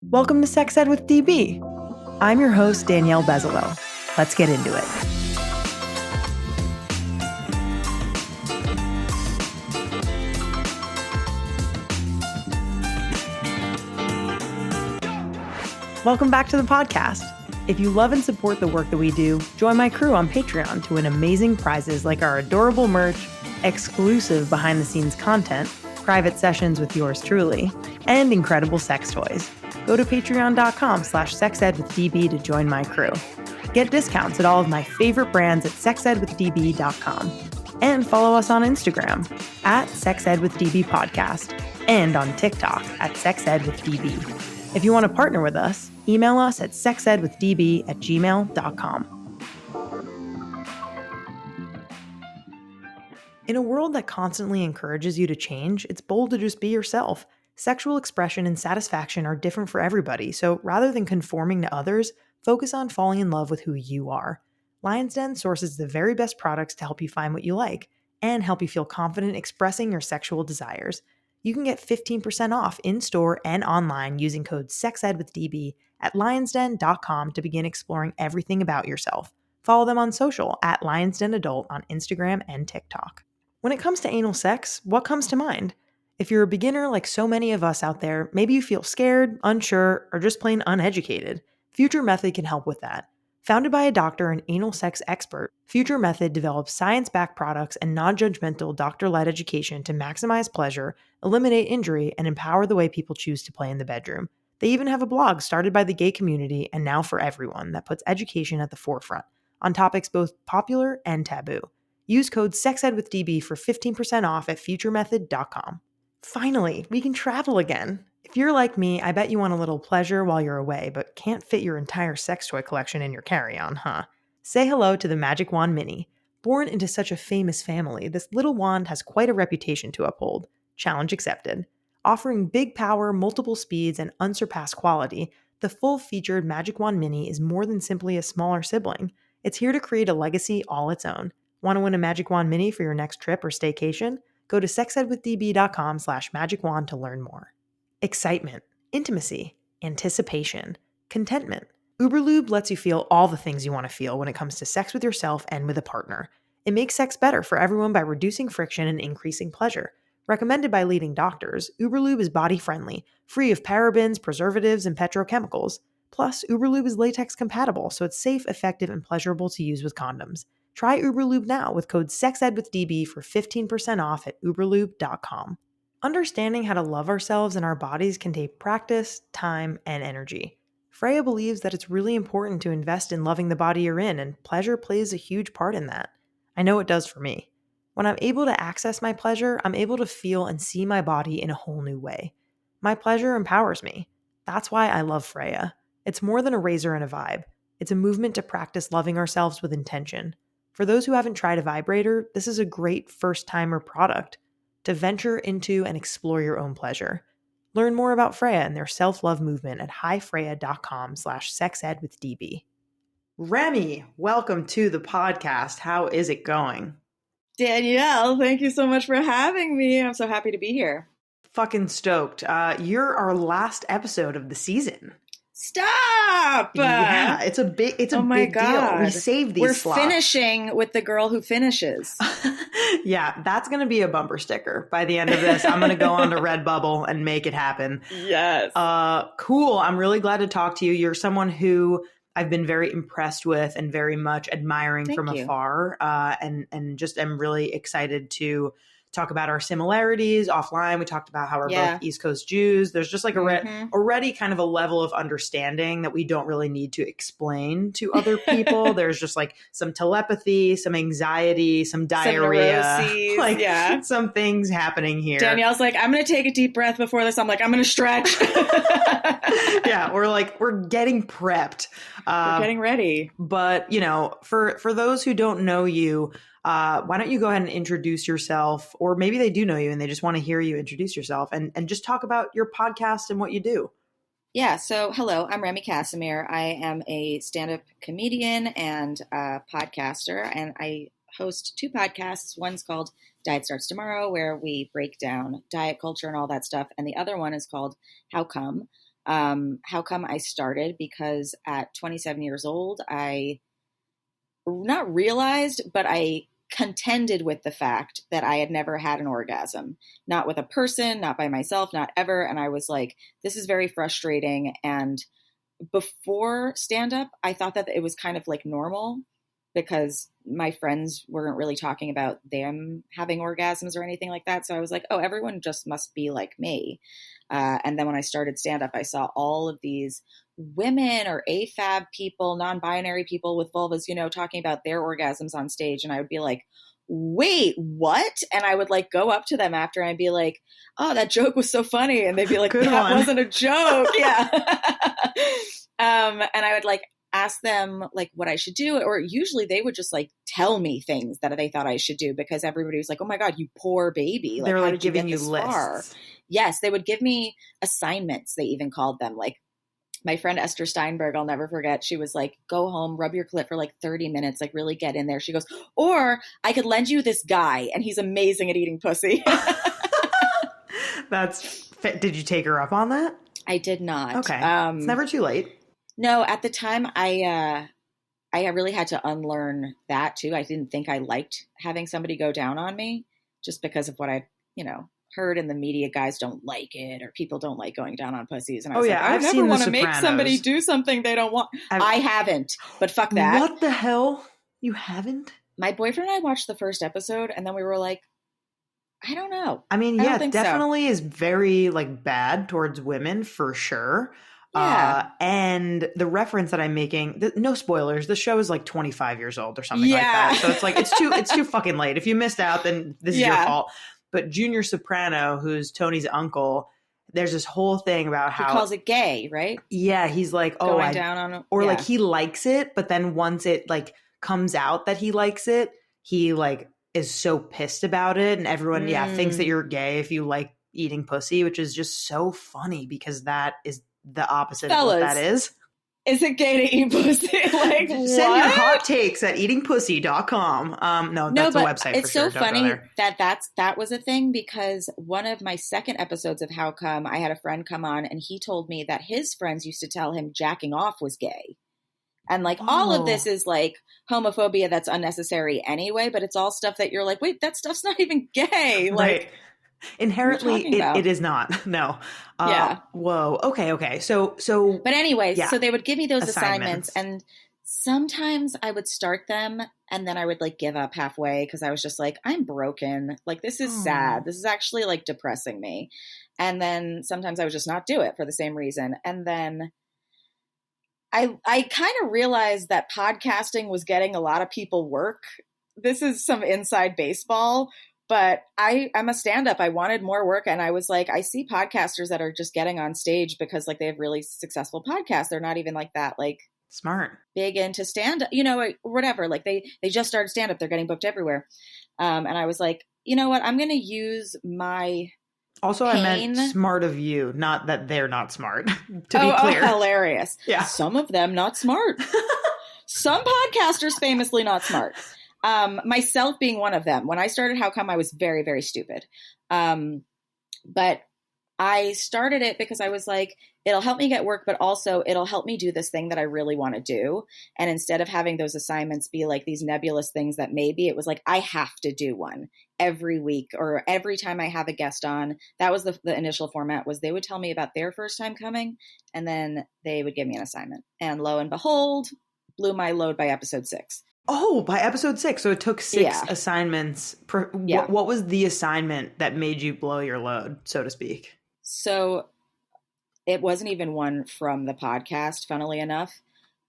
Welcome to Sex Ed with DB. I'm your host, Danielle Bezalel. Let's get into it. Welcome back to the podcast. If you love and support the work that we do, join my crew on Patreon to win amazing prizes like our adorable merch, exclusive behind-the-scenes content, private sessions with yours truly, and incredible sex toys. Go to patreon.com/sexedwithdb to join my crew. Get discounts at all of my favorite brands at sexedwithdb.com. And follow us on Instagram at sexedwithdbpodcast and on TikTok at sexedwithdb. If you want to partner with us, email us at sexedwithdb@gmail.com. In a world that constantly encourages you to change, it's bold to just be yourself. Sexual expression and satisfaction are different for everybody, so rather than conforming to others, focus on falling in love with who you are. Lion's Den sources the very best products to help you find what you like and help you feel confident expressing your sexual desires. You can get 15% off in-store and online using code SEXEDWITHDB at lionsden.com to begin exploring everything about yourself. Follow them on social at lionsdenadult on Instagram and TikTok. When it comes to anal sex, what comes to mind? If you're a beginner like so many of us out there, maybe you feel scared, unsure, or just plain uneducated. Future Method can help with that. Founded by a doctor and anal sex expert, Future Method develops science-backed products and non-judgmental doctor-led education to maximize pleasure, eliminate injury, and empower the way people choose to play in the bedroom. They even have a blog started by the gay community and now for everyone that puts education at the forefront on topics both popular and taboo. Use code SEXEDWITHDB for 15% off at futuremethod.com. Finally, we can travel again. If you're like me, I bet you want a little pleasure while you're away, but can't fit your entire sex toy collection in your carry-on, huh? Say hello to the Magic Wand Mini. Born into such a famous family, this little wand has quite a reputation to uphold. Challenge accepted. Offering big power, multiple speeds, and unsurpassed quality, the full-featured Magic Wand Mini is more than simply a smaller sibling. It's here to create a legacy all its own. Want to win a Magic Wand Mini for your next trip or staycation? Go to sexedwithdb.com/magicwand to learn more. Excitement, intimacy, anticipation, contentment. Uberlube lets you feel all the things you want to feel when it comes to sex with yourself and with a partner. It makes sex better for everyone by reducing friction and increasing pleasure. Recommended by leading doctors, Uberlube is body-friendly, free of parabens, preservatives, and petrochemicals. Plus, Uberlube is latex compatible, so it's safe, effective, and pleasurable to use with condoms. Try Uberlube now with code SEXEDWITHDB for 15% off at uberlube.com. Understanding how to love ourselves and our bodies can take practice, time, and energy. Freya believes that it's really important to invest in loving the body you're in, and pleasure plays a huge part in that. I know it does for me. When I'm able to access my pleasure, I'm able to feel and see my body in a whole new way. My pleasure empowers me. That's why I love Freya. It's more than a razor and a vibe. It's a movement to practice loving ourselves with intention. For those who haven't tried a vibrator, this is a great first-timer product to venture into and explore your own pleasure. Learn more about Freya and their self-love movement at highfreya.com/sexedwithdb. Remy, welcome to the podcast. How is it going? Danielle, thank you so much for having me. I'm so happy to be here. Fucking stoked. You're our last episode of the season. Stop! Yeah, it's a big deal. We saved these slots. We're finishing with the girl who finishes. Yeah, that's going to be a bumper sticker by the end of this. I'm going to go on to Redbubble and make it happen. Yes. Cool. I'm really glad to talk to you. You're someone who I've been very impressed with and very much admiring from afar. And just am really excited to talk about our similarities offline. We talked about how we're both East Coast Jews. There's just like already kind of a level of understanding that we don't really need to explain to other people. There's just like some telepathy, some anxiety, some diarrhea, like some things happening here. Danielle's like, I'm going to take a deep breath before this. I'm like, I'm going to stretch. Yeah, we're getting prepped. We're getting ready. But, you know, for those who don't know you, why don't you go ahead and introduce yourself, or maybe they do know you and they just want to hear you introduce yourself and just talk about your podcast and what you do. Yeah. So hello, I'm Remy Kassimir. I am a stand-up comedian and a podcaster, and I host two podcasts. One's called Diet Starts Tomorrow, where we break down diet culture and all that stuff. And the other one is called How Come, How come I started? Because at 27 years old, I not realized, but I contended with the fact that I had never had an orgasm, not with a person, not by myself, not ever. And I was like, this is very frustrating. And before stand up, I thought that it was kind of like normal because my friends weren't really talking about them having orgasms or anything like that. So I was like, oh, everyone just must be like me. And then when I started stand up, I saw all of these women or AFAB people, non-binary people with vulvas, you know, talking about their orgasms on stage. And I would be like, wait, what? And I would like go up to them after and I'd be like, oh, that joke was so funny. And they'd be like, that wasn't a joke. Yeah. And I would like ask them like what I should do. Or usually they would just like tell me things that they thought I should do because everybody was like, oh my God, you poor baby. Like, they're how like did you giving get you this lists. far? Yes. They would give me assignments. They even called them like, my friend Esther Steinberg, I'll never forget. She was like, go home, rub your clit for like 30 minutes, like really get in there. She goes, or I could lend you this guy and he's amazing at eating pussy. Did you take her up on that? I did not. Okay. It's never too late. No, at the time I really had to unlearn that too. I didn't think I liked having somebody go down on me just because of what I, you know, heard in the media. Guys don't like it or people don't like going down on pussies. And I was like, I never want to make somebody do something they don't want. I haven't, but fuck that. What the hell? You haven't? My boyfriend and I watched the first episode and then we were like, I don't know. I mean, yeah, definitely is very like bad towards women for sure. Yeah. And the reference that I'm making, no spoilers, the show is like 25 years old or something like that. So it's like, it's too fucking late. If you missed out, then this is your fault. But Junior Soprano, who's Tony's uncle, there's this whole thing about how he calls it gay, right? Yeah, he's like, oh, going down on him, or like he likes it, but then once it like comes out that he likes it, he like is so pissed about it, and everyone thinks that you're gay if you like eating pussy, which is just so funny because that is the opposite of what that is. Is it gay to eat pussy? Like, send your hot takes at eatingpussy.com. No, that's a website. It's for sure. so funny that was a thing because one of my second episodes of How Come, I had a friend come on and he told me that his friends used to tell him jacking off was gay. And like all of this is like homophobia that's unnecessary anyway, but it's all stuff that you're like, wait, that stuff's not even gay. Like, right. Inherently, it is not. No. Whoa. Okay. So. But anyway, so they would give me those assignments, and sometimes I would start them, and then I would like give up halfway because I was just like, I'm broken. Like this is sad. This is actually like depressing me. And then sometimes I would just not do it for the same reason. And then I kind of realized that podcasting was getting a lot of people work. This is some inside baseball. But I'm a stand-up. I wanted more work. And I was like, I see podcasters that are just getting on stage because like they have really successful podcasts. They're not even like that, like smart, big into stand-up, you know, whatever. Like they just started stand-up. They're getting booked everywhere. And I was like, you know what? I'm going to use my Also, pain. I meant smart of you, not that they're not smart, to be clear. Hilarious. Yeah. Some of them not smart. Some podcasters famously not smart. Myself being one of them. When I started How Come, I was very, very stupid. But I started it because I was like, it'll help me get work, but also it'll help me do this thing that I really want to do. And instead of having those assignments be like these nebulous things that maybe, it was like, I have to do one every week or every time I have a guest on. That was the initial format, was they would tell me about their first time coming and then they would give me an assignment. And lo and behold, blew my load by episode 6. Oh, by episode 6. So it took 6 assignments. What was the assignment that made you blow your load, so to speak? So it wasn't even one from the podcast, funnily enough.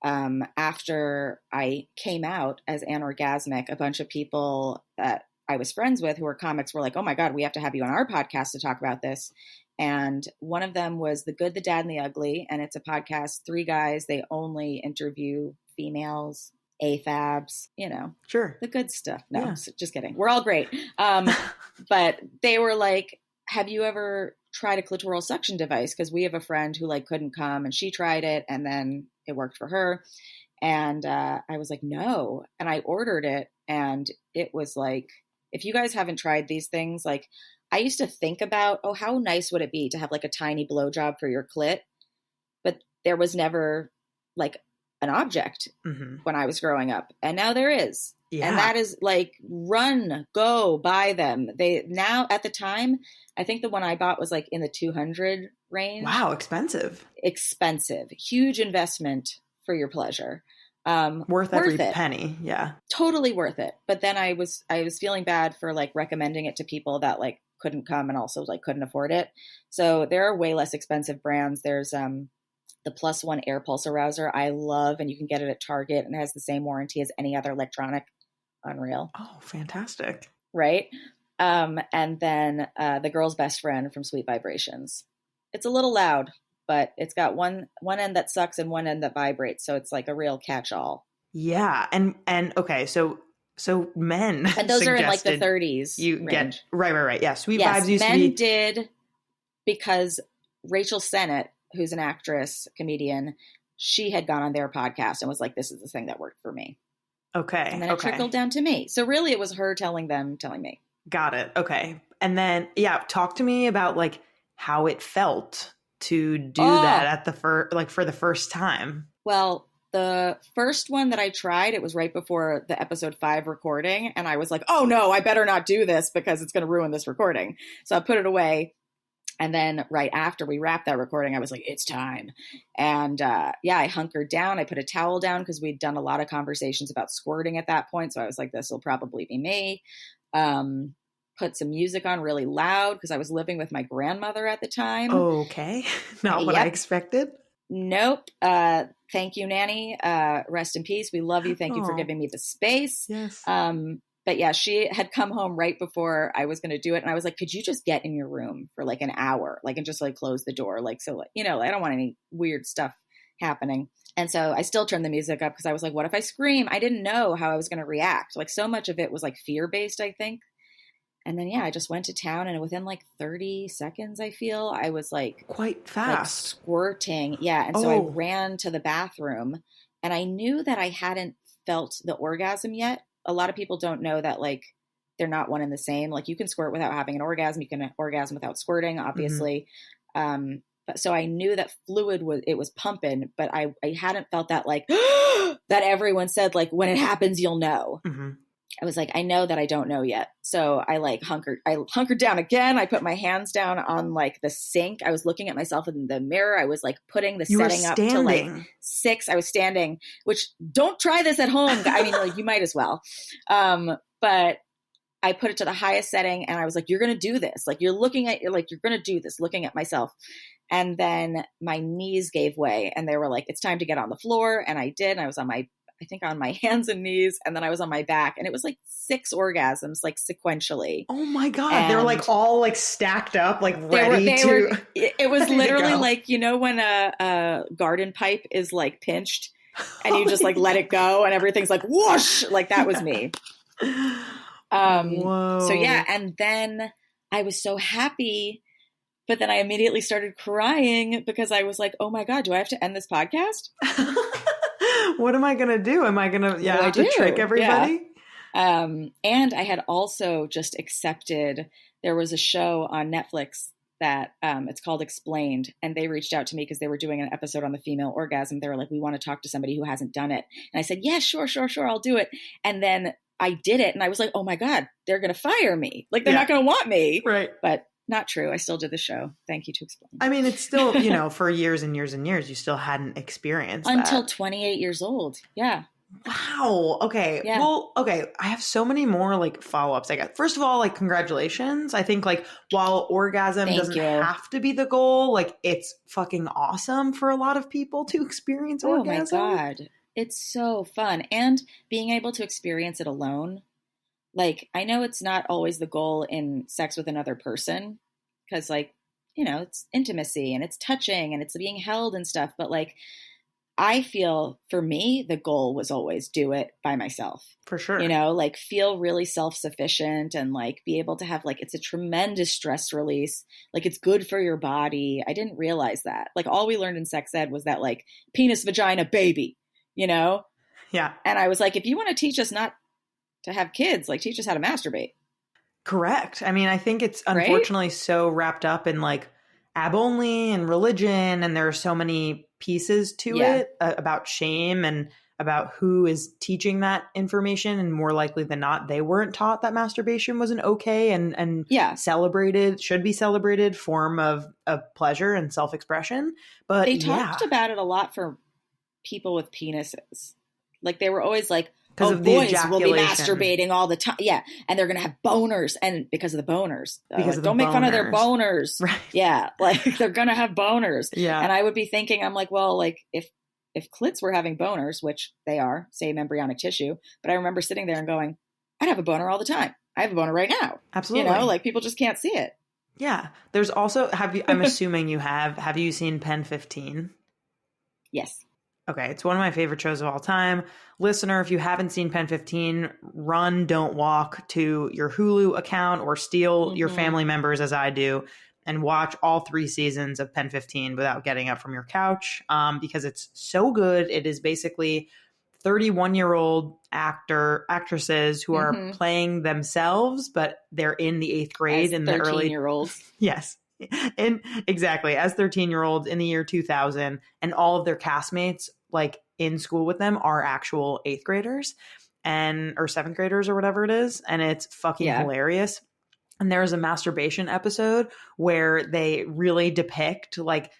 After I came out as anorgasmic, a bunch of people that I was friends with who were comics were like, oh my God, we have to have you on our podcast to talk about this. And one of them was The Good, the Dad, and the Ugly. And it's a podcast, 3 guys. They only interview females, AFABs, you know, sure, the good stuff. No, just kidding. We're all great. But they were like, have you ever tried a clitoral suction device? Because we have a friend who like couldn't come and she tried it and then it worked for her. And I was like, no. And I ordered it and it was like, if you guys haven't tried these things, like I used to think about, oh, how nice would it be to have like a tiny blowjob for your clit? there was never like an object when I was growing up. And now there is. Yeah. And that is like, go buy them. They now, at the time, I think the one I bought was like in the 200 range. Wow. Expensive. Huge investment for your pleasure. Worth every penny. Yeah. Totally worth it. But then I was feeling bad for like recommending it to people that like couldn't come and also like couldn't afford it. So there are way less expensive brands. There's the +1 air pulse arouser I love, and you can get it at Target, and it has the same warranty as any other electronic. Unreal. Oh, fantastic. Right. And then the girl's best friend from Sweet Vibrations. It's a little loud, but it's got one end that sucks and one end that vibrates. So it's like a real catch-all. Yeah. And okay, so men and those are in like the 30s. You range. Get right. Yeah. Sweet Vibes used to be. Men did, because Rachel Sennett, who's an actress, comedian, she had gone on their podcast and was like, this is the thing that worked for me. Okay. And then it trickled down to me. So really it was her telling me. Got it. Okay. And then, talk to me about like how it felt to do that at for the first time. Well, the first one that I tried, it was right before the episode 5 recording. And I was like, oh no, I better not do this because it's going to ruin this recording. So I put it away. And then right after we wrapped that recording, I was like, it's time. And I hunkered down. I put a towel down because we'd done a lot of conversations about squirting at that point. So I was like, this will probably be me. Put some music on really loud because I was living with my grandmother at the time. Okay. Not what I expected. Nope. Thank you, Nanny. Rest in peace. We love you. Thank you for giving me the space. Yes. But yeah, she had come home right before I was going to do it. And I was like, could you just get in your room for like an hour? Like, and just like close the door. Like, so, I don't want any weird stuff happening. And so I still turned the music up because I was like, what if I scream? I didn't know how I was going to react. Like so much of it was like fear-based, I think. And then, I just went to town, and within like 30 seconds, I feel I was like quite fast squirting. Yeah. And so I ran to the bathroom, and I knew that I hadn't felt the orgasm yet. A lot of people don't know that like they're not one and the same. Like you can squirt without having an orgasm. You can orgasm without squirting, obviously. But so I knew that fluid was pumping, but I hadn't felt that like that everyone said, like when it happens, you'll know. I was like, I know that I don't know yet. So I like hunkered down again. I put my hands down on like the sink. I was looking at myself in the mirror. I was like putting the setting up to like 6. I was standing, which don't try this at home. I mean, like you might as well. But I put it to the highest setting, and I was like, you're going to do this. Like you're going to do this, looking at myself. And then my knees gave way, and they were like, it's time to get on the floor. And I did. And I was on my hands and knees, and then I was on my back, and it was like 6 orgasms, like sequentially. Oh my God. And they were like all like stacked up, like ready it was literally like, when a garden pipe is like pinched and you just like let it go and everything's like whoosh, like that was me. Whoa. So yeah. And then I was so happy, but then I immediately started crying because I was like, oh my God, do I have to end this podcast? What am I going to do? Am I going to have to trick everybody? Yeah. And I had also just accepted, there was a show on Netflix that it's called Explained. And they reached out to me because they were doing an episode on the female orgasm. They were like, we want to talk to somebody who hasn't done it. And I said, yeah, sure. I'll do it. And then I did it. And I was like, oh my God, they're going to fire me. Like they're not going to want me. Right. But not true. I still did the show. Thank you to Explain. I mean, it's still, for years and years and years, you still hadn't experienced until that. 28 years old. Yeah. Wow. Okay. Yeah. Well, okay. I have so many more like follow-ups. I got, first of all, like, congratulations. I think like while orgasm doesn't have to be the goal, like it's fucking awesome for a lot of people to experience orgasm. Oh my God. It's so fun. And being able to experience it alone. Like, I know it's not always the goal in sex with another person because like, it's intimacy and it's touching and it's being held and stuff. But like, I feel for me, the goal was always do it by myself. For sure. Like feel really self-sufficient and like be able to have like, it's a tremendous stress release. Like it's good for your body. I didn't realize that. Like all we learned in sex ed was that like penis, vagina, baby, Yeah. And I was like, if you want to teach us not to have kids, like teach us how to masturbate. Correct. I mean, I think it's unfortunately so wrapped up in like ab only and religion. And there are so many pieces to Yeah. it about shame and about who is teaching that information. And more likely than not, they weren't taught that masturbation was an okay and Yeah. should be celebrated form of pleasure and self-expression. But They talked about it a lot for people with penises. Like they were always like, oh, of the boys will be ejaculation. masturbating all the time. Yeah. And they're going to have boners. And because of the boners. Because of the don't make fun of their boners. Right. Yeah. Like they're going to have boners. Yeah. And I would be thinking, I'm like, well, like if clits were having boners, which they are, same embryonic tissue, but I remember sitting there and going, I'd have a boner all the time. I have a boner right now. Absolutely. You know, like people just can't see it. Yeah. There's also, I'm assuming you have you seen Pen 15? Yes. Okay, it's one of my favorite shows of all time. Listener, if you haven't seen Pen 15, run, don't walk to your Hulu account or steal your family members, as I do, and watch all 3 seasons of Pen 15 without getting up from your couch, because it's so good. It is basically 31-year-old actresses who are playing themselves, but they're in the 8th grade in the early 13-year-olds. Yes. And exactly, as 13-year-olds in the year 2000, and all of their castmates like in school with them are actual 8th graders or 7th graders or whatever it is, and it's fucking hilarious. And there's a masturbation episode where they really depict like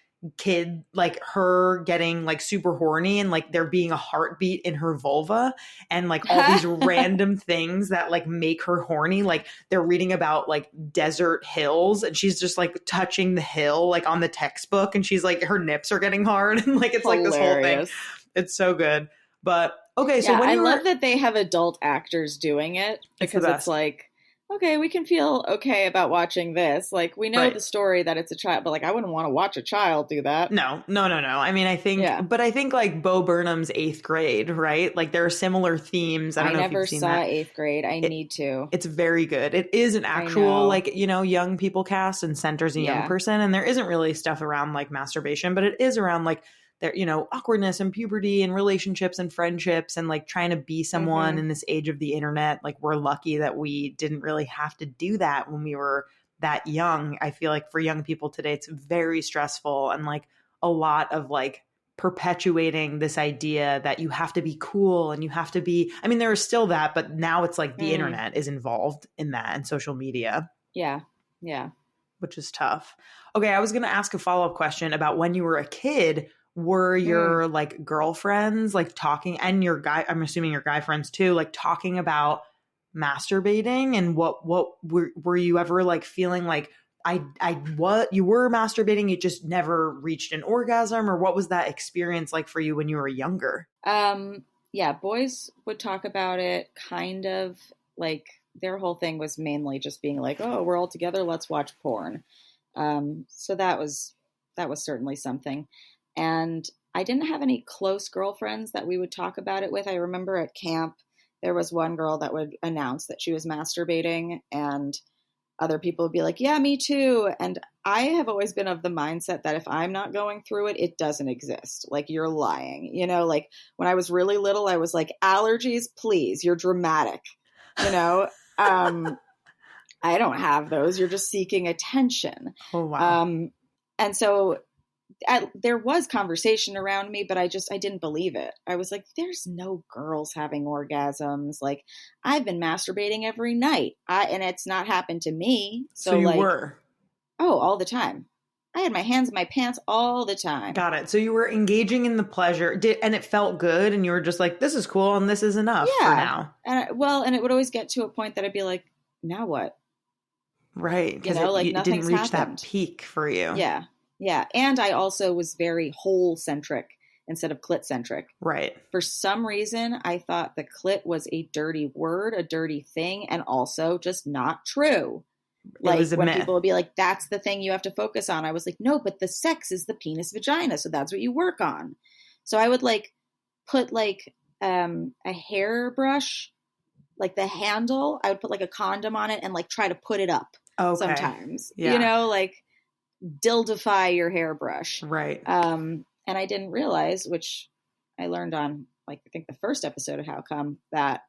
her getting like super horny and like there being a heartbeat in her vulva and like all these random things that like make her horny. Like they're reading about like desert hills and she's just like touching the hill like on the textbook and she's like her nips are getting hard and like it's Hilarious. Like this whole thing. It's so good. But okay, so I love that they have adult actors doing it because it's like, okay, we can feel okay about watching this. Like, we know the story that it's a child, but like, I wouldn't want to watch a child do that. No. I mean, I think, but I think like Bo Burnham's 8th grade, right? Like there are similar themes. I don't know if you've seen that. I never saw 8th grade. I need to. It's very good. It is an actual like, you know, young people cast and centers a young person. And there isn't really stuff around like masturbation, but it is around like, there, you know, awkwardness and puberty and relationships and friendships and like trying to be someone in this age of the internet. Like we're lucky that we didn't really have to do that when we were that young. I feel like for young people today, it's very stressful and like a lot of like perpetuating this idea that you have to be cool and you have to be, I mean, there is still that, but now it's like the internet is involved in that and social media. Yeah. Yeah. Which is tough. Okay. I was going to ask a follow-up question about when you were a kid. Were your like girlfriends like talking and your guy, I'm assuming your guy friends too, like talking about masturbating and what were you ever like feeling like what you were masturbating, you just never reached an orgasm, or what was that experience like for you when you were younger? Yeah, boys would talk about it kind of like their whole thing was mainly just being like, oh, we're all together, let's watch porn. So that was certainly something. And I didn't have any close girlfriends that we would talk about it with. I remember at camp, there was one girl that would announce that she was masturbating and other people would be like, yeah, me too. And I have always been of the mindset that if I'm not going through it, it doesn't exist. Like you're lying, you know, like when I was really little, I was like, allergies, please, you're dramatic, you know? I don't have those. You're just seeking attention. Oh, wow. And so there was conversation around me, but I didn't believe it. I was like, there's no girls having orgasms. Like I've been masturbating every night and it's not happened to me. So you like, were? Oh, all the time. I had my hands in my pants all the time. Got it. So you were engaging in the pleasure and it felt good. And you were just like, this is cool. And this is enough for now. And it would always get to a point that I'd be like, now what? Right. Because it didn't reach that peak for you. Yeah. Yeah. And I also was very hole centric instead of clit centric. Right. For some reason, I thought the clit was a dirty word, a dirty thing, and also just not true. Like when myth. People would be like, that's the thing you have to focus on. I was like, no, but the sex is the penis vagina. So that's what you work on. So I would like put like a hairbrush, like the handle, I would put like a condom on it and like try to put it up sometimes, you know, like dildify your hairbrush. Right. And I didn't realize, which I learned on like, I think the first episode of How Come, that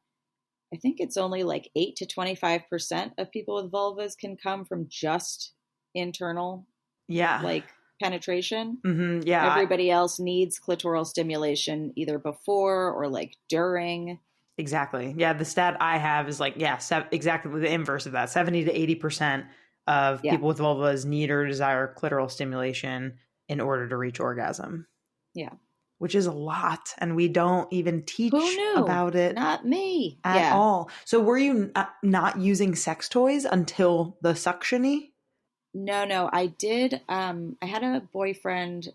I think it's only like 8 to 25% of people with vulvas can come from just internal, like penetration. Mm-hmm. Yeah. Everybody else needs clitoral stimulation either before or like during. Exactly. Yeah. The stat I have is like, yeah, exactly the inverse of that. 70 to 80% of Yeah. people with vulvas need or desire clitoral stimulation in order to reach orgasm. Yeah. Which is a lot. And we don't even teach Who knew? about it. Not me. At all. So were you not using sex toys until the suction-y? No, I did. I had a boyfriend,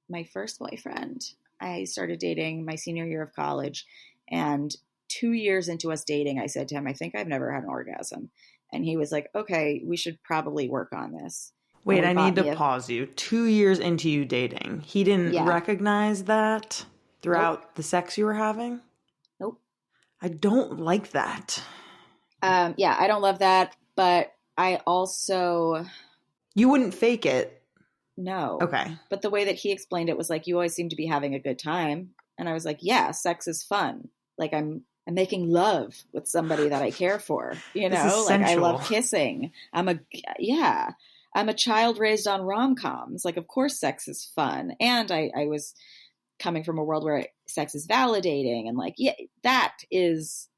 my first boyfriend. I started dating my senior year of college, and 2 years into us dating, I said to him, I think I've never had an orgasm. And he was like, okay, we should probably work on this. Wait, I need to pause you. 2 years into you dating, he didn't recognize that throughout the sex you were having? Nope. I don't like that. Yeah, I don't love that, but I also... You wouldn't fake it? No. Okay. But the way that he explained it was like, you always seem to be having a good time. And I was like, yeah, sex is fun. Like I'm making love with somebody that I care for, you know, like I love kissing. I'm a child raised on rom-coms. Like, of course sex is fun. And I was coming from a world where sex is validating and like, yeah, that is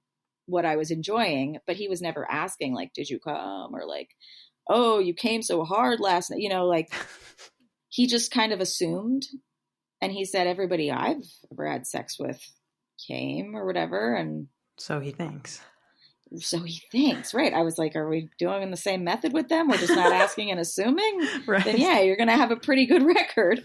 what I was enjoying. But he was never asking like, did you come? Or like, oh, you came so hard last night, you know, like he just kind of assumed. And he said, everybody I've ever had sex with came or whatever. And so he thinks. Right. I was like, are we doing the same method with them? We're just not asking and assuming. Right. Then yeah, you're going to have a pretty good record.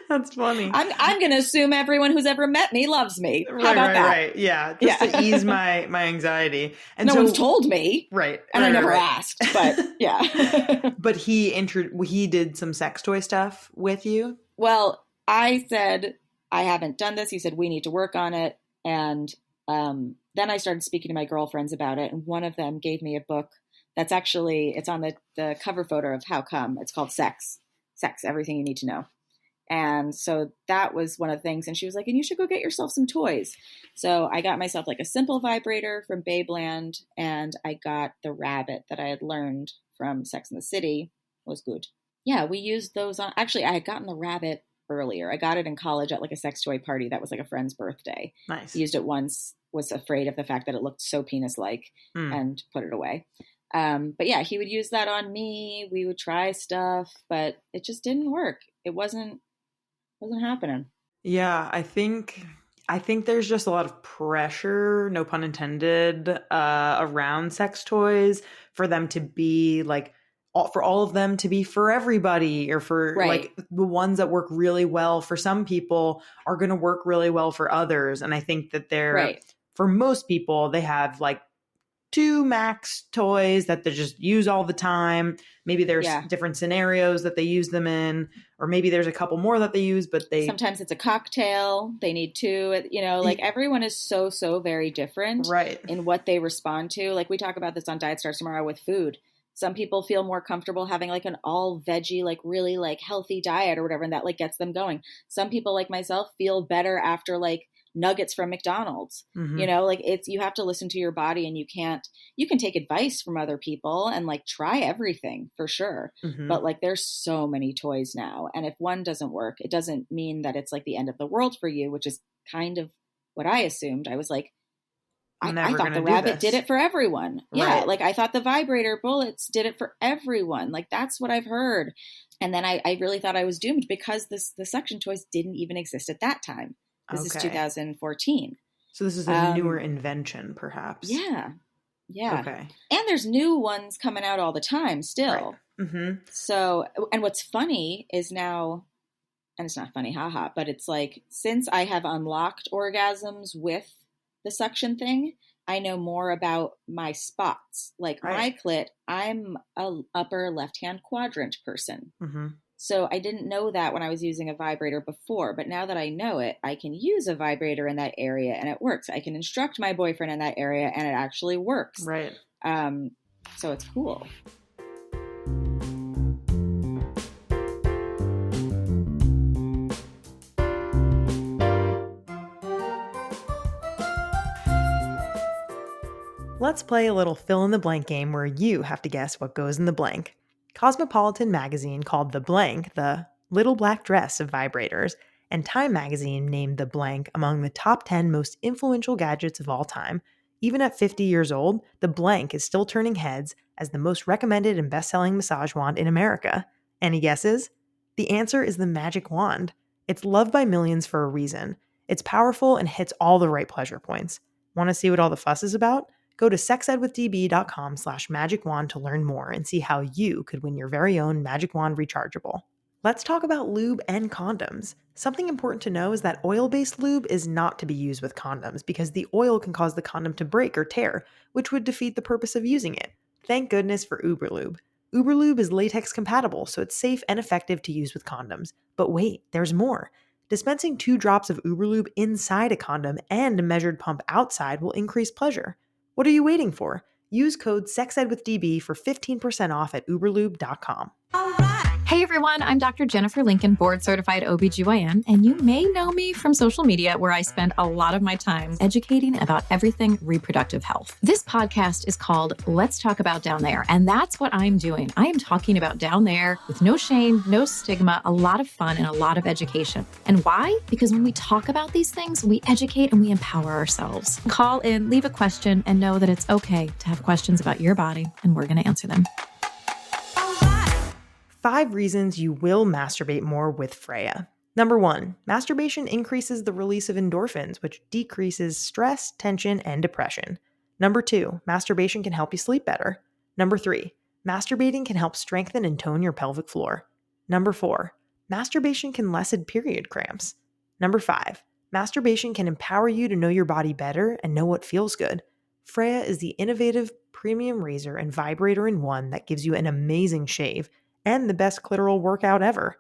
That's funny. I'm going to assume everyone who's ever met me loves me. How about that? Right. Yeah. Just to ease my anxiety. And no one's told me. Right. And I never asked, but yeah. But he did some sex toy stuff with you? Well, I said, I haven't done this. He said, we need to work on it. And then I started speaking to my girlfriends about it. And one of them gave me a book that's actually, it's on the cover photo of How Come. It's called Sex, Everything You Need to Know. And so that was one of the things. And she was like, and you should go get yourself some toys. So I got myself like a simple vibrator from Babeland. And I got the rabbit that I had learned from Sex and the City. It was good. Yeah, we used those on. Actually, I had gotten the rabbit earlier. I got it in college at like a sex toy party. That was like a friend's birthday. Nice. Used it once, was afraid of the fact that it looked so penis-like and put it away. But yeah, he would use that on me. We would try stuff, but it just didn't work. It wasn't happening. Yeah, I think there's just a lot of pressure, no pun intended, around sex toys for them to be like, for all of them to be for everybody, or for like the ones that work really well for some people are going to work really well for others. And I think that they're, for most people, they have like 2 max toys that they just use all the time. Maybe there's different scenarios that they use them in, or maybe there's a couple more that they use, but sometimes it's a cocktail. They need 2, you know, like everyone is so very different in what they respond to. Like we talk about this on Diet Stars Tomorrow with food. Some people feel more comfortable having like an all veggie, like really like healthy diet or whatever. And that like gets them going. Some people like myself feel better after like nuggets from McDonald's, you know, like you have to listen to your body, and you can take advice from other people and like try everything for sure. But like there's so many toys now. And if one doesn't work, it doesn't mean that it's like the end of the world for you, which is kind of what I assumed. I was like, I thought the rabbit did it for everyone. Yeah. Like I thought the vibrator bullets did it for everyone. Like that's what I've heard. And then I really thought I was doomed because the suction toys didn't even exist at that time. This is 2014. So this is a newer invention, perhaps. Yeah. Yeah. Okay. And there's new ones coming out all the time still. Right. So, and what's funny is now, and it's not funny, haha, but it's like, since I have unlocked orgasms with the suction thing, I know more about my spots. Like my clit, I'm a upper left-hand quadrant person. So I didn't know that when I was using a vibrator before, but now that I know it, I can use a vibrator in that area and it works. I can instruct my boyfriend in that area and it actually works. Right. So it's cool. Let's play a little fill in the blank game where you have to guess what goes in the blank. Cosmopolitan magazine called The Blank the little black dress of vibrators, and Time magazine named The Blank among the top 10 most influential gadgets of all time. Even at 50 years old, The Blank is still turning heads as the most recommended and best-selling massage wand in America. Any guesses? The answer is the Magic Wand. It's loved by millions for a reason. It's powerful and hits all the right pleasure points. Want to see what all the fuss is about? Go to sexedwithdb.com/magicwand to learn more and see how you could win your very own Magic Wand rechargeable. Let's talk about lube and condoms. Something important to know is that oil-based lube is not to be used with condoms because the oil can cause the condom to break or tear, which would defeat the purpose of using it. Thank goodness for Uberlube. Uberlube is latex compatible, so it's safe and effective to use with condoms. But wait, there's more. Dispensing 2 drops of Uberlube inside a condom and a measured pump outside will increase pleasure. What are you waiting for? Use code SEXEDWITHDB for 15% off at uberlube.com. Hey everyone, I'm Dr. Jennifer Lincoln, board certified OBGYN, and you may know me from social media where I spend a lot of my time educating about everything reproductive health. This podcast is called Let's Talk About Down There, and that's what I'm doing. I am talking about down there with no shame, no stigma, a lot of fun, and a lot of education. And why? Because when we talk about these things, we educate and we empower ourselves. Call in, leave a question, and know that it's okay to have questions about your body, and we're going to answer them. 5 reasons you will masturbate more with Freya. Number 1, masturbation increases the release of endorphins, which decreases stress, tension, and depression. Number 2, masturbation can help you sleep better. Number 3, masturbating can help strengthen and tone your pelvic floor. Number 4, masturbation can lessen period cramps. Number 5, masturbation can empower you to know your body better and know what feels good. Freya is the innovative premium razor and vibrator in one that gives you an amazing shave and the best clitoral workout ever.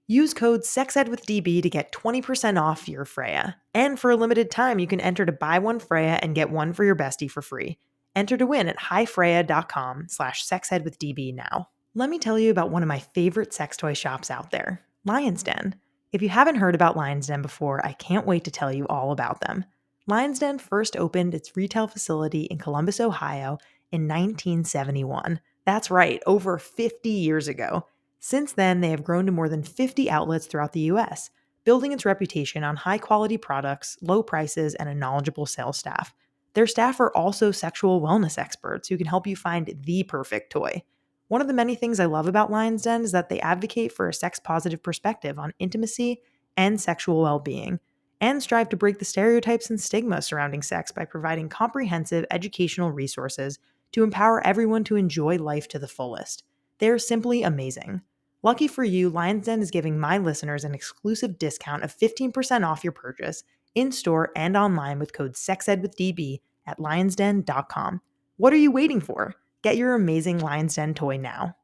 Use code SEXEDWITHDB to get 20% off your Freya. And for a limited time, you can enter to buy one Freya and get one for your bestie for free. Enter to win at highfreya.com/sexedwithdb now. Let me tell you about one of my favorite sex toy shops out there, Lion's Den. If you haven't heard about Lion's Den before, I can't wait to tell you all about them. Lion's Den first opened its retail facility in Columbus, Ohio in 1971. That's right, over 50 years ago. Since then, they have grown to more than 50 outlets throughout the US, building its reputation on high-quality products, low prices, and a knowledgeable sales staff. Their staff are also sexual wellness experts who can help you find the perfect toy. One of the many things I love about Lion's Den is that they advocate for a sex-positive perspective on intimacy and sexual well-being, and strive to break the stereotypes and stigma surrounding sex by providing comprehensive educational resources to empower everyone to enjoy life to the fullest. They are simply amazing. Lucky for you, Lion's Den is giving my listeners an exclusive discount of 15% off your purchase in-store and online with code SEXEDWITHDB at lionsden.com. What are you waiting for? Get your amazing Lion's Den toy now.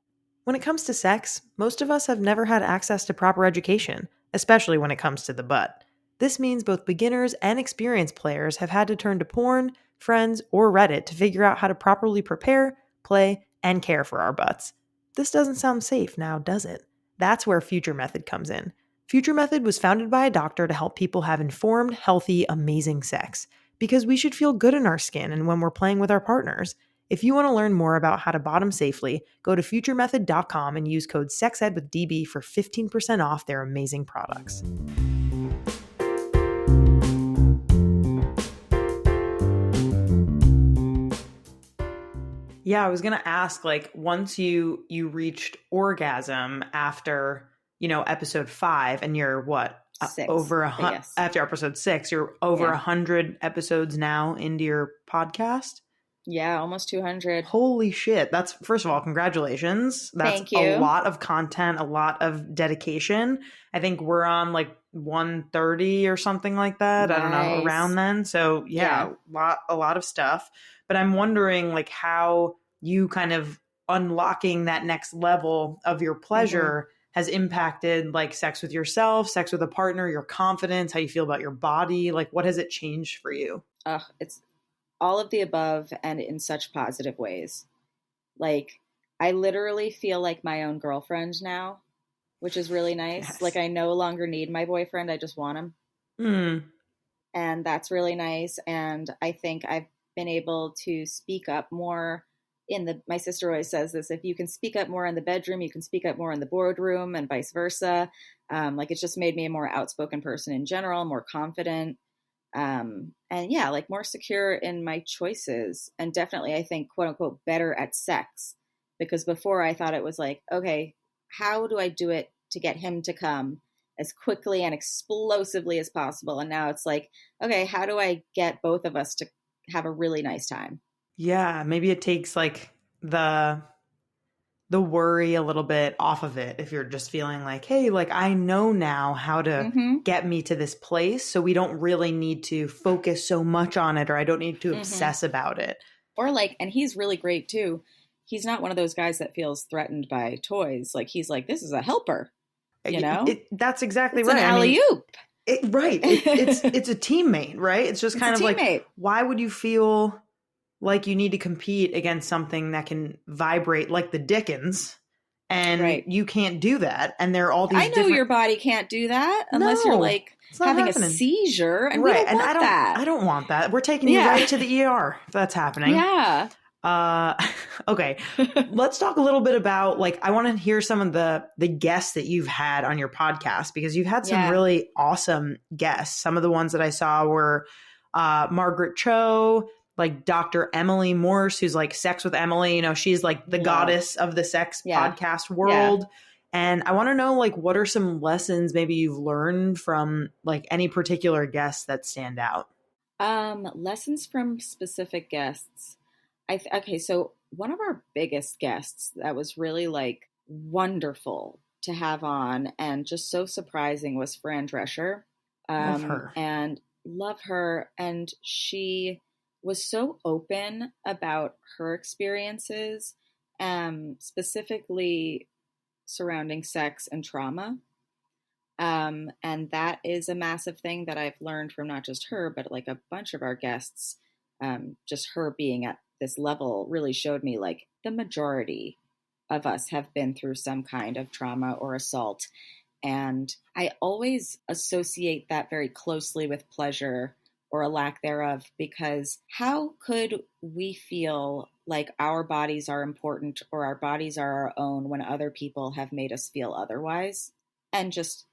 When it comes to sex, most of us have never had access to proper education, especially when it comes to the butt. This means both beginners and experienced players have had to turn to porn, friends, or Reddit to figure out how to properly prepare, play, and care for our butts. This doesn't sound safe now, does it? That's where Future Method comes in. Future Method was founded by a doctor to help people have informed, healthy, amazing sex. Because we should feel good in our skin and when we're playing with our partners. If you want to learn more about how to bottom safely, go to futuremethod.com and use code SEXEDWITHDB for 15% off their amazing products. Yeah, I was going to ask, like, once you reached orgasm after, episode 5, and you're what? 6, over after episode 6, you're over 100 episodes now into your podcast? Yeah, almost 200. Holy shit. That's, first of all, congratulations. That's Thank you. A lot of content, a lot of dedication. I think we're on like 130 or something like that. Nice. I don't know, around then. So yeah, a lot of stuff. But I'm wondering like how you kind of unlocking that next level of your pleasure has impacted like sex with yourself, sex with a partner, your confidence, how you feel about your body. Like what has it changed for you? It's all of the above and in such positive ways. Like I literally feel like my own girlfriend now, which is really nice. Yes. Like I no longer need my boyfriend. I just want him. And that's really nice. And I think I've been able to speak up more my sister always says this, if you can speak up more in the bedroom, you can speak up more in the boardroom and vice versa. Like it's just made me a more outspoken person in general, more confident. And yeah, like more secure in my choices, and definitely I think quote unquote better at sex, because before I thought it was like, okay, how do I do it to get him to come as quickly and explosively as possible? And now it's like, okay, how do I get both of us to have a really nice time? Yeah, maybe it takes like the worry a little bit off of it if you're just feeling like, hey, like I know now how to get me to this place, so we don't really need to focus so much on it, or I don't need to obsess about it. Or like, and he's really great too. He's not one of those guys that feels threatened by toys. Like he's like, this is a helper, you know? That's exactly it's right. An alley-oop. Right. It's a teammate, right? It's just kind of like, why would you feel like you need to compete against something that can vibrate like the Dickens, and you can't do that? And there are all these your body can't do that unless you're like having a seizure, and we don't want that. I don't want that. We're taking you right to the ER if that's happening. Yeah. Okay. Let's talk a little bit about, like, I want to hear some of the guests that you've had on your podcast, because you've had some really awesome guests. Some of the ones that I saw were Margaret Cho, like Dr. Emily Morse, who's like Sex with Emily. You know, she's like the goddess of the sex podcast world. And I want to know, like, what are some lessons maybe you've learned from like any particular guests that stand out? Lessons from specific guests. Okay, so one of our biggest guests that was really like wonderful to have on and just so surprising was Fran Drescher. Love her. And love her. And she was so open about her experiences, specifically surrounding sex and trauma. And that is a massive thing that I've learned from not just her, but like a bunch of our guests. Just her being at this level really showed me like the majority of us have been through some kind of trauma or assault. And I always associate that very closely with pleasure or a lack thereof, because how could we feel like our bodies are important or our bodies are our own when other people have made us feel otherwise? And just,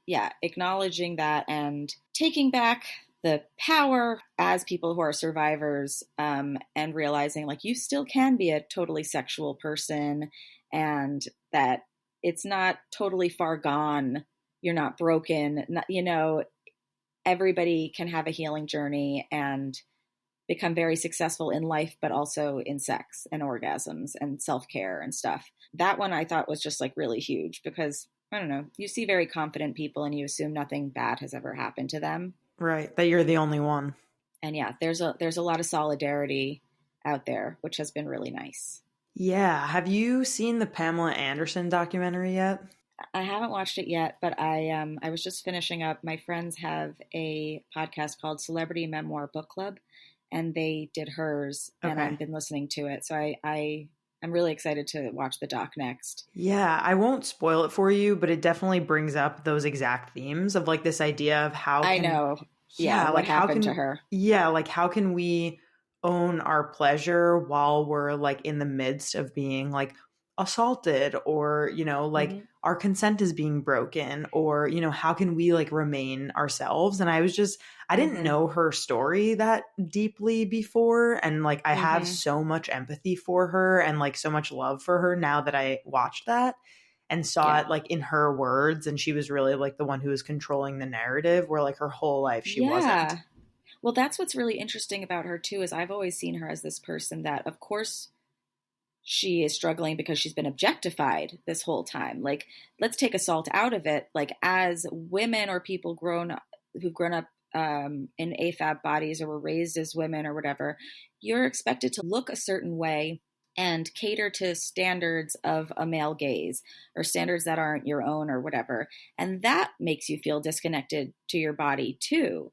acknowledging that and taking back the power as people who are survivors, and realizing like you still can be a totally sexual person, and that it's not totally far gone. You're not broken. Everybody can have a healing journey and become very successful in life, but also in sex and orgasms and self-care and stuff. That one I thought was just like really huge, because I don't know, you see very confident people and you assume nothing bad has ever happened to them. Right. That you're the only one. And there's a lot of solidarity out there, which has been really nice. Yeah. Have you seen the Pamela Anderson documentary yet? I haven't watched it yet, but I was just finishing up. My friends have a podcast called Celebrity Memoir Book Club, and they did hers, and I've been listening to it. So I'm really excited to watch the doc next. Yeah, I won't spoil it for you, but it definitely brings up those exact themes of like this idea of how I know. Yeah, what happened to her. Yeah, like how can we own our pleasure while we're like in the midst of being like assaulted, or, our consent is being broken, or, how can we like remain ourselves? And I didn't know her story that deeply before. And like, I have so much empathy for her and like so much love for her now that I watched that and saw it like in her words. And she was really like the one who was controlling the narrative, where like her whole life she wasn't. Well, that's what's really interesting about her too, is I've always seen her as this person that, of course, she is struggling because she's been objectified this whole time. Like, let's take assault out of it. Like, as women or people who've grown up in AFAB bodies or were raised as women or whatever, you're expected to look a certain way and cater to standards of a male gaze or standards that aren't your own or whatever. And that makes you feel disconnected to your body too.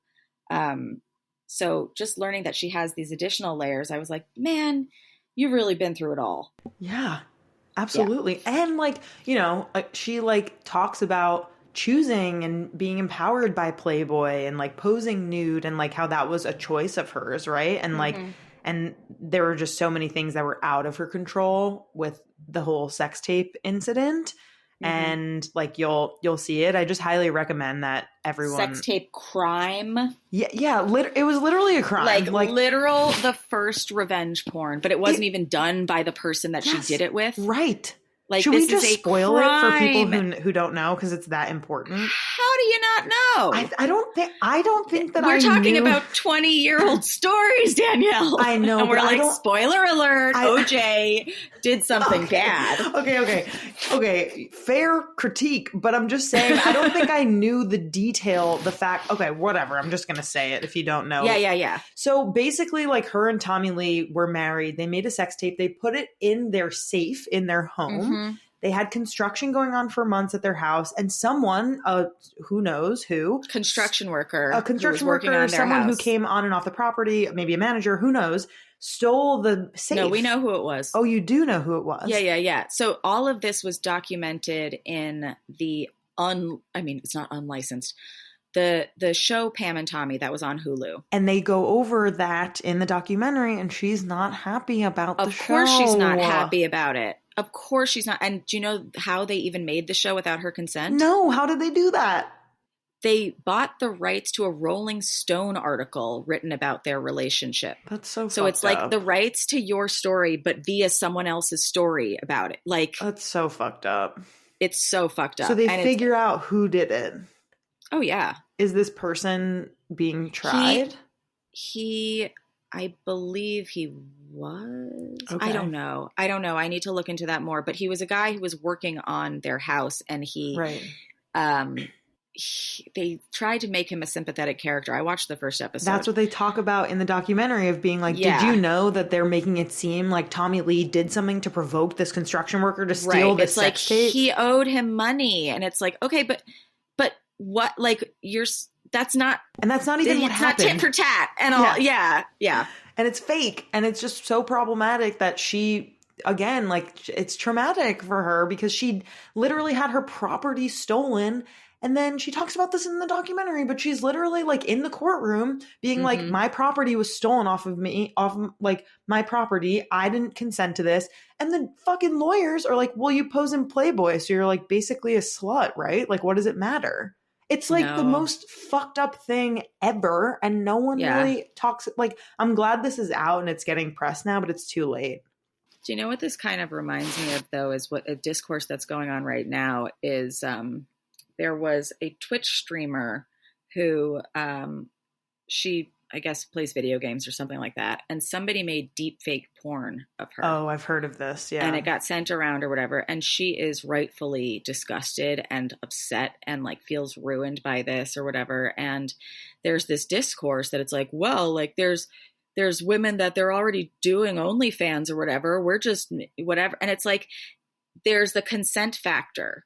So just learning that she has these additional layers, I was like, man, you've really been through it all. Yeah, absolutely. Yeah. And like, she like talks about choosing and being empowered by Playboy and like posing nude and like how that was a choice of hers. Right. And like, And there were just so many things that were out of her control with the whole sex tape incident. And like you'll see it. I just highly recommend that everyone. Sex tape crime. Yeah. It was literally a crime. Like literal the first revenge porn, but it wasn't even done by the person that she did it with. Right. Like, should we just spoil it for people who don't know because it's that important? How do you not know? I don't think that we're talking about 20-year-old stories, Danielle. I know, and we're but like, spoiler alert, OJ did something bad. Okay. Fair critique, but I'm just saying I don't think I knew the fact. Okay, whatever. I'm just gonna say it if you don't know. Yeah. So basically, like her and Tommy Lee were married. They made a sex tape. They put it in their safe in their home. They had construction going on for months at their house, and someone, who knows who, construction worker, someone who came on and off the property, maybe a manager, who knows, stole the safe. No, we know who it was. Oh, you do know who it was? Yeah. So all of this was documented in the it's not unlicensed. The show Pam and Tommy that was on Hulu. And they go over that in the documentary, and she's not happy about the show. Of course she's not happy about it. Of course she's not. And do you know how they even made the show without her consent? No, how did they do that? They bought the rights to a Rolling Stone article written about their relationship. That's so it's like the rights to your story, but via someone else's story about it. Like, that's so fucked up. It's so fucked up. So they figure out who did it. Oh, yeah. Is this person being tried? I believe he was. Okay. I don't know. I need to look into that more. But he was a guy who was working on their house, and they tried to make him a sympathetic character. I watched the first episode. That's what they talk about in the documentary of being like, did you know that they're making it seem like Tommy Lee did something to provoke this construction worker to steal this sex tape? He owed him money, and it's like, okay, but what? Like that's not, and that's not even what happened. It's not tit for tat and all. Yeah. And it's fake, and it's just so problematic that she, again, like it's traumatic for her because she literally had her property stolen. And then she talks about this in the documentary, but she's literally like in the courtroom being like, my property was stolen off of like my property. I didn't consent to this. And the fucking lawyers are like, well, you pose in Playboy. So you're like basically a slut, right? Like, what does it matter? It's like the most fucked up thing ever. And no one really talks. Like, I'm glad this is out and it's getting press now, but it's too late. Do you know what this kind of reminds me of, though, is what a discourse that's going on right now is, there was a Twitch streamer who she, I guess, plays video games or something like that. And somebody made deep fake porn of her. Oh, I've heard of this. Yeah. And it got sent around or whatever. And she is rightfully disgusted and upset and like feels ruined by this or whatever. And there's this discourse that it's like, well, like there's women that they're already doing OnlyFans or whatever. We're just whatever. And it's like, there's the consent factor.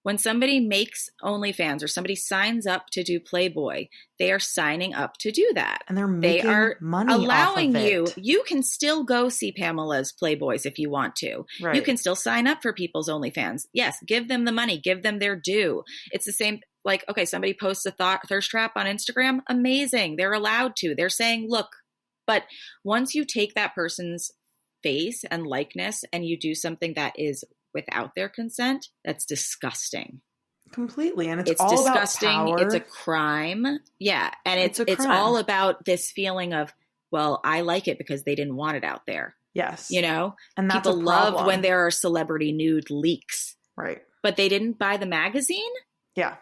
When somebody makes OnlyFans or somebody signs up to do Playboy, they are signing up to do that. And they're making money allowing off of it. You can still go see Pamela's Playboys if you want to. Right. You can still sign up for people's OnlyFans. Yes, give them the money, give them their due. It's the same, like, okay, somebody posts a thirst trap on Instagram. Amazing. They're allowed to. They're saying, look, but once you take that person's face and likeness and you do something that is without their consent, that's disgusting. Completely. And it's all disgusting. About power. It's a crime. Yeah. And it's all about this feeling of, well, I like it because they didn't want it out there. Yes. You know? And that's people love when there are celebrity nude leaks. Right. But they didn't buy the magazine? Yeah.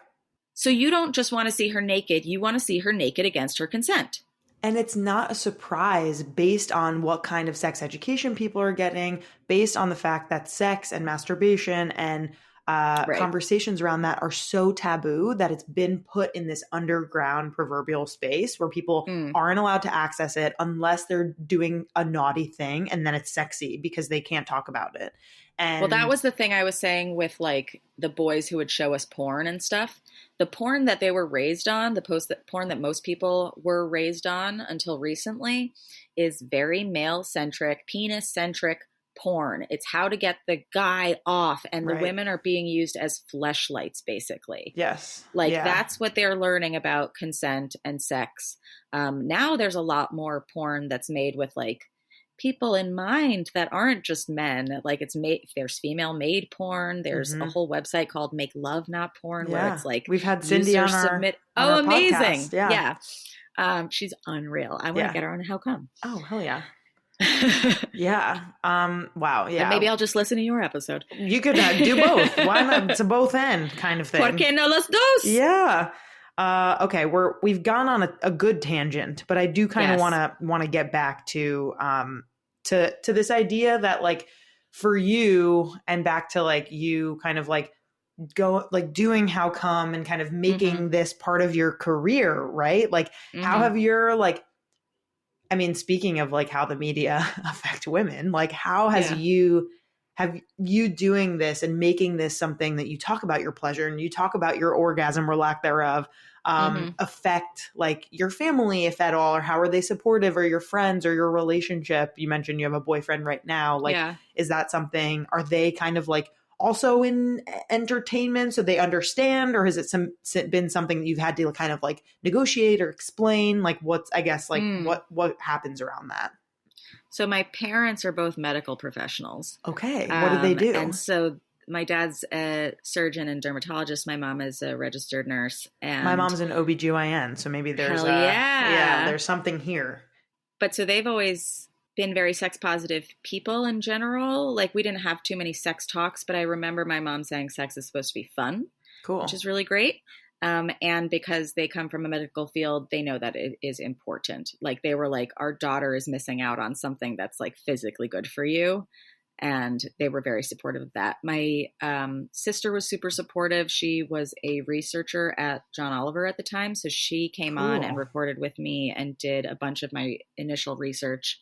So you don't just want to see her naked. You want to see her naked against her consent. And it's not a surprise based on what kind of sex education people are getting, based on the fact that sex and masturbation and conversations around that are so taboo that it's been put in this underground proverbial space where people aren't allowed to access it unless they're doing a naughty thing, and then it's sexy because they can't talk about it. And well, that was the thing I was saying with like the boys who would show us porn and stuff. The porn that they were raised on, porn that most people were raised on until recently is very male-centric, penis-centric porn. It's how to get the guy off, and the women are being used as fleshlights, basically. Yes. Like that's what they're learning about consent and sex. Now there's a lot more porn that's made with like people in mind that aren't just men. Like there's female maid porn. There's a whole website called Make Love Not Porn where it's like we've had Cindy on our amazing. podcast. Yeah. She's unreal. I want to get her on How Come. Oh, hell yeah. Yeah. Wow. Yeah. And maybe I'll just listen to your episode. You could do both. Why not? It's a both end kind of thing. ¿Por qué no los dos? Yeah. Okay. We've gone on a good tangent, but I do kind of want to get back to this idea that like for you and back to like you kind of like go like doing How Come and kind of making this part of your career, right? Like how have your like, I mean, speaking of like how the media affect women, like how has you doing this and making this something that you talk about your pleasure and you talk about your orgasm or lack thereof affect like your family, if at all, or how are they supportive, or your friends or your relationship? You mentioned you have a boyfriend right now. Like, is that something, are they kind of like also in entertainment so they understand, or has it been something that you've had to kind of like negotiate or explain? Like what's, I guess, like what happens around that? So my parents are both medical professionals. Okay. What do they do? And so my dad's a surgeon and dermatologist. My mom is a registered nurse. And my mom's an OBGYN. So maybe there's there's something here. But so they've always been very sex positive people in general. Like we didn't have too many sex talks, but I remember my mom saying sex is supposed to be fun. Cool. Which is really great. And because they come from a medical field, they know that it is important. Like they were like, our daughter is missing out on something that's like physically good for you. And they were very supportive of that. My sister was super supportive. She was a researcher at John Oliver at the time. So she came on and reported with me and did a bunch of my initial research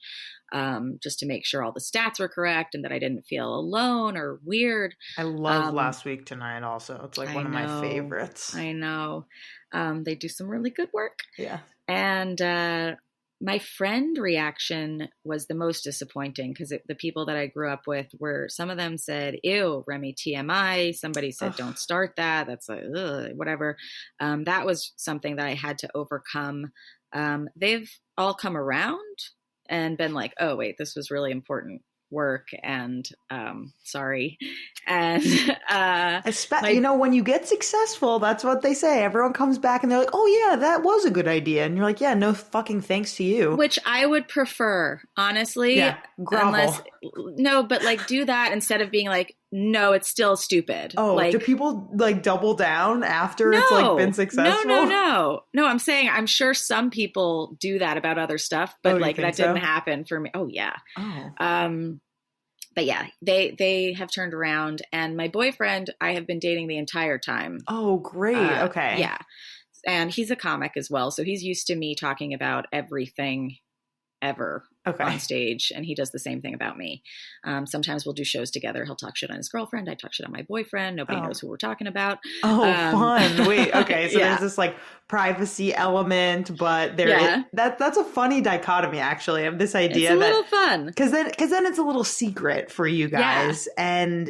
just to make sure all the stats were correct and that I didn't feel alone or weird. I love Last Week Tonight also. It's like one of my favorites. I know. They do some really good work. Yeah. And my friend reaction was the most disappointing because the people that I grew up with were, some of them said, ew, Remy, TMI. Somebody said, don't start that. That's like, ugh, whatever. That was something that I had to overcome. They've all come around and been like, oh, wait, this was really important work and sorry. And you know, when you get successful, that's what they say. Everyone comes back and they're like, oh yeah, that was a good idea. And you're like, yeah, no fucking thanks to you. Which I would prefer, honestly. Yeah, grovel. No, but like do that instead of being like, no, it's still stupid. Oh, like, do people like double down after it's like been successful? No. I'm saying I'm sure some people do that about other stuff, but like that didn't happen for me. Oh yeah. Oh. But yeah, they have turned around, and my boyfriend I have been dating the entire time. Oh, great. Okay. Yeah. And he's a comic as well. So he's used to me talking about everything ever on stage. And he does the same thing about me. Sometimes we'll do shows together. He'll talk shit on his girlfriend. I talk shit on my boyfriend. Nobody knows who we're talking about. Oh, fun. Wait, okay. So there's this like privacy element, but that's a funny dichotomy actually of this idea. It's a little fun. Cause then it's a little secret for you guys. Yeah.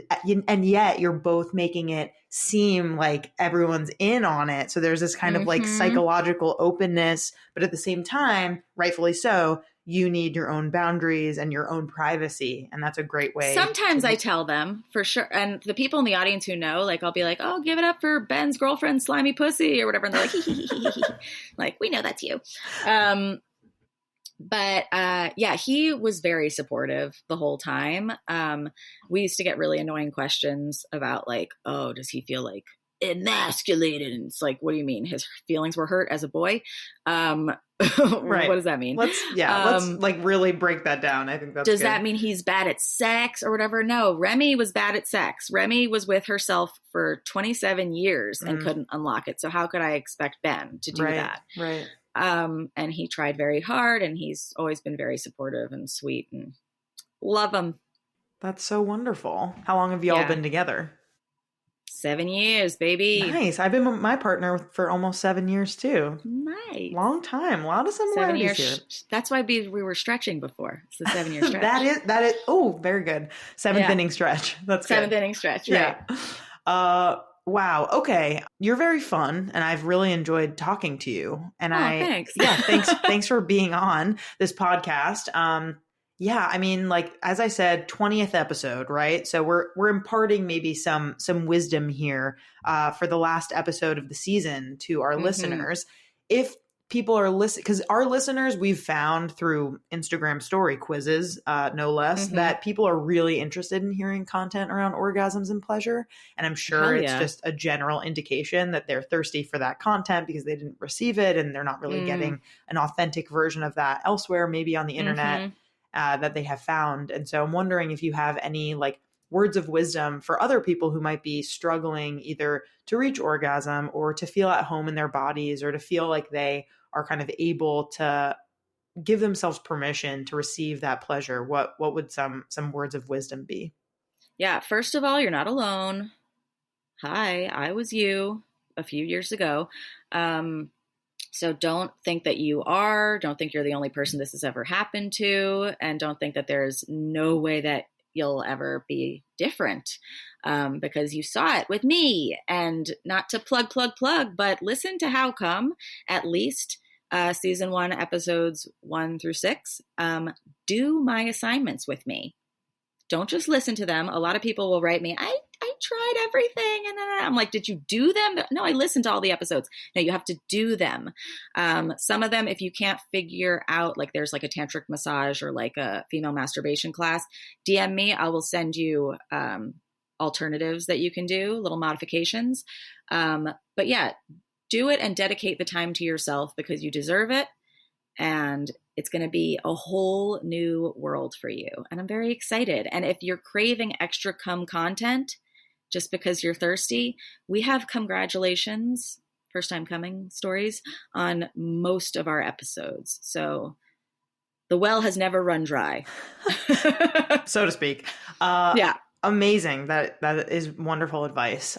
And yet you're both making it seem like everyone's in on it. So there's this kind of like psychological openness, but at the same time, rightfully so, you need your own boundaries and your own privacy. And that's a great way. Sometimes I tell them for sure. And the people in the audience who know, like, I'll be like, oh, give it up for Ben's girlfriend, Slimy Pussy or whatever. And they're like, like, we know that's you. But he was very supportive the whole time. We used to get really annoying questions about like, oh, does he feel like emasculated? And it's like, what do you mean? His feelings were hurt as a boy? Right. What does that mean? Let's like really break that down. I think that's does good. That mean he's bad at sex or whatever? No, Remy was bad at sex. Remy was with herself for 27 years and couldn't unlock it. So how could I expect Ben to do that? Right. And he tried very hard, and he's always been very supportive and sweet, and love him. That's so wonderful. How long have you all been together? 7 years, baby. Nice. I've been with my partner for almost 7 years too. Nice. Long time. A lot of similarities 7 years. here. That's why we were stretching before. It's the 7 year stretch. that is. Oh, very good. Seventh inning stretch. That's seventh good. Inning stretch. Right. Yeah. Wow. Okay. You're very fun, and I've really enjoyed talking to you. And thanks. Thanks for being on this podcast. Yeah, I mean, like as I said, 20th episode, right? So we're imparting maybe some wisdom here for the last episode of the season to our listeners. If people are listening, because our listeners we've found through Instagram story quizzes, no less, that people are really interested in hearing content around orgasms and pleasure. And I'm sure it's just a general indication that they're thirsty for that content because they didn't receive it and they're not really getting an authentic version of that elsewhere, maybe on the internet. That they have found. And so I'm wondering if you have any like words of wisdom for other people who might be struggling either to reach orgasm or to feel at home in their bodies or to feel like they are kind of able to give themselves permission to receive that pleasure. What would some words of wisdom be? Yeah. First of all, you're not alone. Hi, I was you a few years ago. So don't think that you are, don't think you're the only person this has ever happened to, and don't think that there's no way that you'll ever be different because you saw it with me. And not to plug, but listen to How Come, at least season 1, episodes 1 through 6. Do my assignments with me. Don't just listen to them. A lot of people will write me, I tried everything. And then I'm like, did you do them? No, I listened to all the episodes. No, you have to do them. Some of them, if you can't figure out, like there's like a tantric massage or like a female masturbation class, DM me. I will send you alternatives that you can do, little modifications. But yeah, do it and dedicate the time to yourself because you deserve it. And it's going to be a whole new world for you. And I'm very excited. And if you're craving extra cum content just because you're thirsty, we have congratulations, first time coming stories on most of our episodes. So the well has never run dry. So to speak. Yeah. Amazing. That is wonderful advice.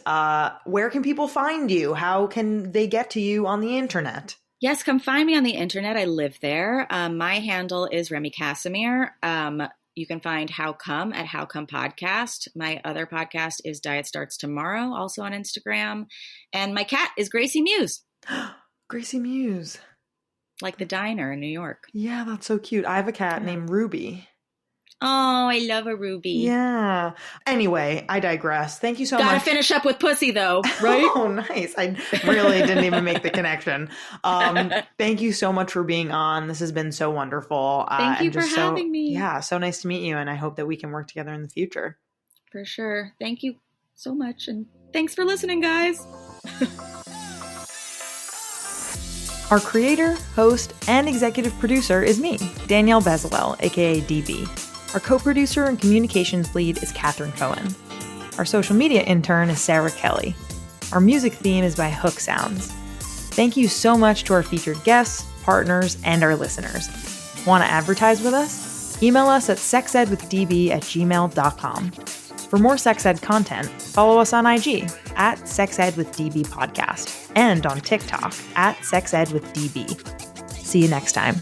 Where can people find you? How can they get to you on the internet? Yes, come find me on the internet. I live there. My handle is Remy Kassimir. You can find How Come at How Come Podcast. My other podcast is Diet Starts Tomorrow, also on Instagram. And my cat is Gracie Muse. Gracie Muse. Like the diner in New York. Yeah, that's so cute. I have a cat named Ruby. Oh, I love a Ruby. Yeah. Anyway, I digress. Thank you so much. Gotta finish up with pussy though, right? Oh, nice. I really didn't even make the connection. Thank you so much for being on. This has been so wonderful. Thank you for having me. Yeah, so nice to meet you. And I hope that we can work together in the future. For sure. Thank you so much. And thanks for listening, guys. Our creator, host, and executive producer is me, Danielle Bezalel, aka DB. Our co-producer and communications lead is Catherine Cohen. Our social media intern is Sarah Kelly. Our music theme is by Hook Sounds. Thank you so much to our featured guests, partners, and our listeners. Want to advertise with us? Email us at sexedwithdb@gmail.com. For more sex ed content, follow us on IG at sexedwithdbpodcast and on TikTok at sexedwithdb. See you next time.